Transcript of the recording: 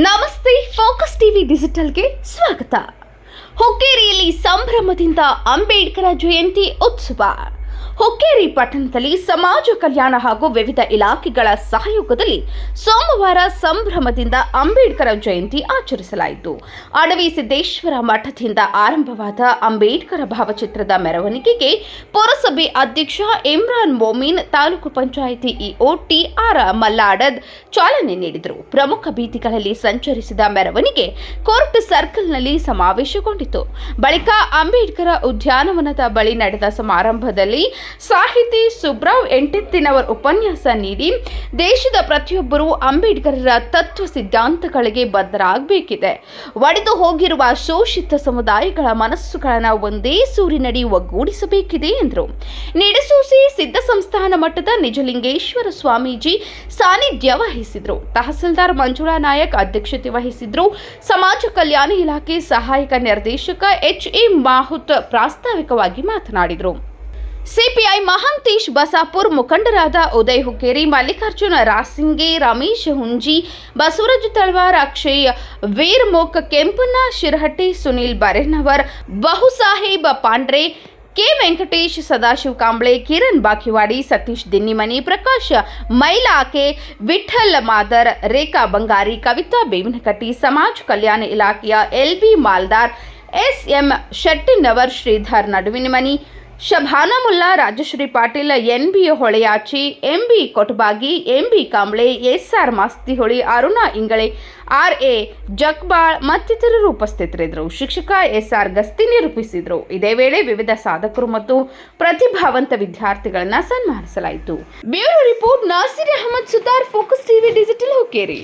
ನಮಸ್ತೆ, focus TV ಡಿಜಿಟಲ್ಗೆ ಸ್ವಾಗತ. ಹುಕ್ಕೇರಿಯಲ್ಲಿ ಸಂಭ್ರಮದಿಂದ ಅಂಬೇಡ್ಕರ ಜಯಂತಿ ಉತ್ಸವ. ಹುಕ್ಕೇರಿ ಪಟ್ಟಣದಲ್ಲಿ ಸಮಾಜ ಕಲ್ಯಾಣ ಹಾಗೂ ವಿವಿಧ ಇಲಾಖೆಗಳ ಸಹಯೋಗದಲ್ಲಿ ಸೋಮವಾರ ಸಂಭ್ರಮದಿಂದ ಅಂಬೇಡ್ಕರ ಜಯಂತಿ ಆಚರಿಸಲಾಯಿತು. ಅಡವಿ ಸಿದ್ದೇಶ್ವರ ಮಠದಿಂದ ಆರಂಭವಾದ ಅಂಬೇಡ್ಕರ ಭಾವಚಿತ್ರದ ಮೆರವಣಿಗೆಗೆ ಪುರಸಭೆ ಅಧ್ಯಕ್ಷ ಇಮ್ರಾನ್ ಮೊಮೀನ್, ತಾಲೂಕು ಪಂಚಾಯಿತಿ ಇಒ ಟಿ.ಆರ್. ಮಲ್ಲಾಡದ್ ಚಾಲನೆ ನೀಡಿದರು. ಪ್ರಮುಖ ಬೀದಿಗಳಲ್ಲಿ ಸಂಚರಿಸಿದ ಮೆರವಣಿಗೆ ಕೋರ್ಟ್ ಸರ್ಕಲ್ನಲ್ಲಿ ಸಮಾವೇಶಗೊಂಡಿತು. ಬಳಿಕ ಅಂಬೇಡ್ಕರ ಉದ್ಯಾನವನದ ಬಳಿ ನಡೆದ ಸಮಾರಂಭದಲ್ಲಿ ಸಾಹಿತಿ ಸುಬ್ರಾವ್ ಎಂಟೆತ್ತಿನವರ್ ಉಪನ್ಯಾಸ ನೀಡಿ, ದೇಶದ ಪ್ರತಿಯೊಬ್ಬರೂ ಅಂಬೇಡ್ಕರರ ತತ್ವ ಸಿದ್ಧಾಂತಗಳಿಗೆ ಬದ್ಧರಾಗಬೇಕಿದೆ. ಒಡೆದು ಹೋಗಿರುವ ಶೋಷಿತ ಸಮುದಾಯಗಳ ಮನಸ್ಸುಗಳನ್ನು ಒಂದೇ ಸೂರಿನಡಿ ಒಗ್ಗೂಡಿಸಬೇಕಿದೆ ಎಂದರು. ನಿಡಸೂಸಿ ಸಿದ್ಧ ಸಂಸ್ಥಾನ ಮಠದ ನಿಜಲಿಂಗೇಶ್ವರ ಸ್ವಾಮೀಜಿ ಸಾನ್ನಿಧ್ಯ ವಹಿಸಿದರು. ತಹಸೀಲ್ದಾರ್ ಮಂಜುಳಾ ನಾಯಕ್ ಅಧ್ಯಕ್ಷತೆ ವಹಿಸಿದ್ರು. ಸಮಾಜ ಕಲ್ಯಾಣ ಇಲಾಖೆ ಸಹಾಯಕ ನಿರ್ದೇಶಕ ಎಚ್.ಎ. ಮಾಹುತ್ ಪ್ರಾಸ್ತಾವಿಕವಾಗಿ ಮಾತನಾಡಿದರು. ಸಿಪಿಐ ಮಹಾಂತೇಶ್ ಬಸಾಪುರ್, ಮುಖಂಡರಾದ ಉದಯ್ ಹುಕ್ಕೇರಿ, ಮಲ್ಲಿಕಾರ್ಜುನ ರಾಸಿಂಗೆ, ರಮೇಶ್ ಹುಂಜಿ, ಬಸವರಾಜ ತಳವಾರ್, ಅಕ್ಷಯ್ ವೀರಮೋಕ್, ಕೆಂಪಣ್ಣ ಶಿರಹಟ್ಟಿ, ಸುನೀಲ್ ಬರೇನವರ್, ಬಹುಸಾಹೇಬ್ ಪಾಂಡ್ರೆ, ಕೆ ವೆಂಕಟೇಶ್, ಸದಾಶಿವ್ ಕಾಂಬ್ಳೆ, ಕಿರಣ್ ಬಾಕಿವಾಡಿ, ಸತೀಶ್ ದಿನ್ನಿಮನಿ, ಪ್ರಕಾಶ್ ಮೈಲಾಕೆ, ವಿಠಲ್ ಮಾದರ್, ರೇಖಾ ಬಂಗಾರಿ, ಕವಿತಾ ಬೇವಿನಕಟ್ಟಿ, ಸಮಾಜ ಕಲ್ಯಾಣ ಇಲಾಖೆಯ L B. Maldar, S M. Shettinavar, Shridhar Naduvinamani, Shabana Mulla, Rajashree Patil, N B. Holeyachi, M B. Kotabagi, M B. Kamble, S R. Mastiholi, Aruna Ingale, R A. Jakbal ಮತ್ತಿತರರು ಉಪಸ್ಥಿತರಿದ್ದರು. ಶಿಕ್ಷಕ ಎಸ್.ಆರ್. ಗಸ್ತಿ ನಿರೂಪಿಸಿದರು. ಇದೇ ವೇಳೆ ವಿವಿಧ ಸಾಧಕರು ಮತ್ತು ಪ್ರತಿಭಾವಂತ ವಿದ್ಯಾರ್ಥಿಗಳನ್ನು ಸನ್ಮಾನಿಸಲಾಯಿತು. Bureau report, Nasir Ahmad Sutar, focus TV digital, Hukkeri.